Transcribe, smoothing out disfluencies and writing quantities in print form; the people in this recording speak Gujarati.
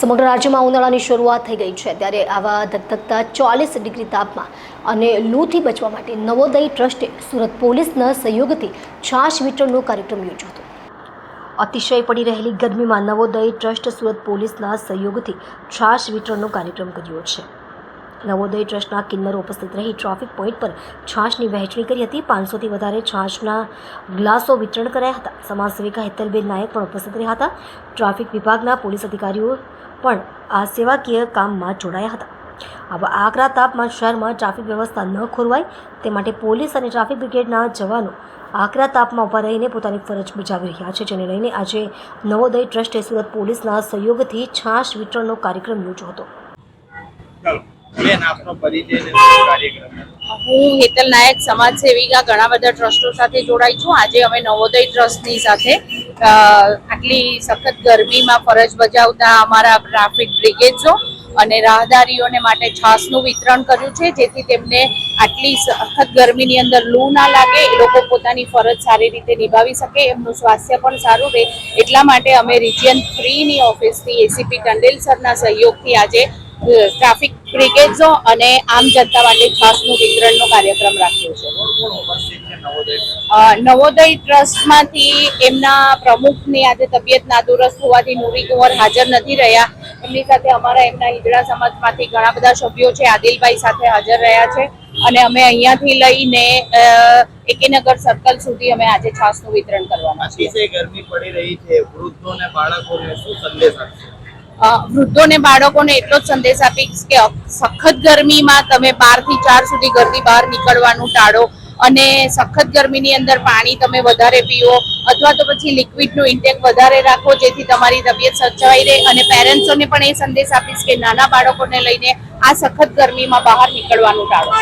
સમગ્ર રાજ્યમાં ઉનાળાની શરૂઆત થઈ ગઈ છે, ત્યારે આવા ધગધગતા 40 ડિગ્રી તાપમાન અને લૂથી બચવા માટે નવોદય ટ્રસ્ટે સુરત પોલીસના સહયોગથી છાશ વિતરણનો કાર્યક્રમ યોજ્યો હતો। અતિશય પડી રહેલી ગરમીમાં નવોદય ટ્રસ્ટ સુરત પોલીસના સહયોગથી છાશ વિતરણનો કાર્યક્રમ કર્યો છે। નવોદય ટ્રસ્ટના કિન્નરો ઉપસ્થિત રહી ટ્રાફિક પોઈન્ટ પર છાશની વહેંચણી કરી હતી। 500થી વધારે છાશના ગ્લાસો વિતરણ કરાયા હતા। સમાજસેવિકા હેતલબેન નાયક પણ ઉપસ્થિત રહ્યા હતા। ટ્રાફિક વિભાગના પોલીસ અધિકારીઓ પણ આ સેવાકીય કામમાં જોડાયા હતા। આવા આકરા તાપમાં શહેરમાં ટ્રાફિક વ્યવસ્થા ન ખોરવાય તે માટે પોલીસ અને ટ્રાફિક બ્રિગેડના જવાનો આકરા તાપમાં ઊભા રહીને પોતાની ફરજ બજાવી રહ્યા છે, જેને લઈને આજે નવોદય ટ્રસ્ટે સુરત પોલીસના સહયોગથી છાશ વિતરણનો કાર્યક્રમ યોજ્યો હતો। હું હેતલ નાયક, સમાજ સેવિકા, ઘણા બધા ટ્રસ્ટો સાથે જોડાઈ છું। આજે અમે નવોદય ટ્રસ્ટની સાથે આટલી સખત ગરમીમાં ફરજ બજાવતા અમારા ટ્રાફિક બ્રિગેડ્સો અને રાહદારીઓને માટે છાશનું વિતરણ કર્યું છે, જેથી તેમને આટલી સખત ગરમીની અંદર લૂ ના લાગે, એ લોકો પોતાની ફરજ સારી રીતે નિભાવી શકે, એમનું સ્વાસ્થ્ય પણ સારું રહે, એટલા માટે અમે રિજિયન 3ની ઓફિસથી એસીપી ટંડેલ સરના સહયોગથી આજે ટ્રાફિક બ્રિગેડ્સો અને આમ જનતા માટે છાશનું વિતરણનો કાર્યક્રમ રાખ્યો છે। નવોદય ટ્રસ્ટમાંથી એમના પ્રમુખની આજે તબિયત નાદુરસ્ત હોવાથી નુરી કુંવર હાજર નથી રહ્યા। એમની સાથે અમારા એમના હિજડા સમાજમાંથી ઘણા બધા સભ્યો છે, આદિલભાઈ સાથે હાજર રહ્યા છે અને અમે અહીંયાથી લઈને એકેનગર સર્કલ સુધી અમે આજે છાશનું વિતરણ કરવાના છીએ। અતિશય ગરમી પડી રહી છે, વૃદ્ધોને બાળકોને શું સંદેશ આપશો? વૃદ્ધોને બાળકોને એટલો જ સંદેશ આપીશ કે સખત ગરમીમાં તમે 12 થી 4 સુધી ઘરની બહાર નીકળવાનું ટાળો અને સખત ગરમીની અંદર પાણી તમે વધારે પીવો અથવા તો પછી લિક્વિડનું ઇન્ટેક વધારે રાખો, જેથી તમારી તબિયત સચવાઈ રહે। અને પેરેન્ટ્સોને પણ એ સંદેશ આપીશ કે નાના બાળકોને લઈને આ સખત ગરમીમાં બહાર નીકળવાનું ટાળો।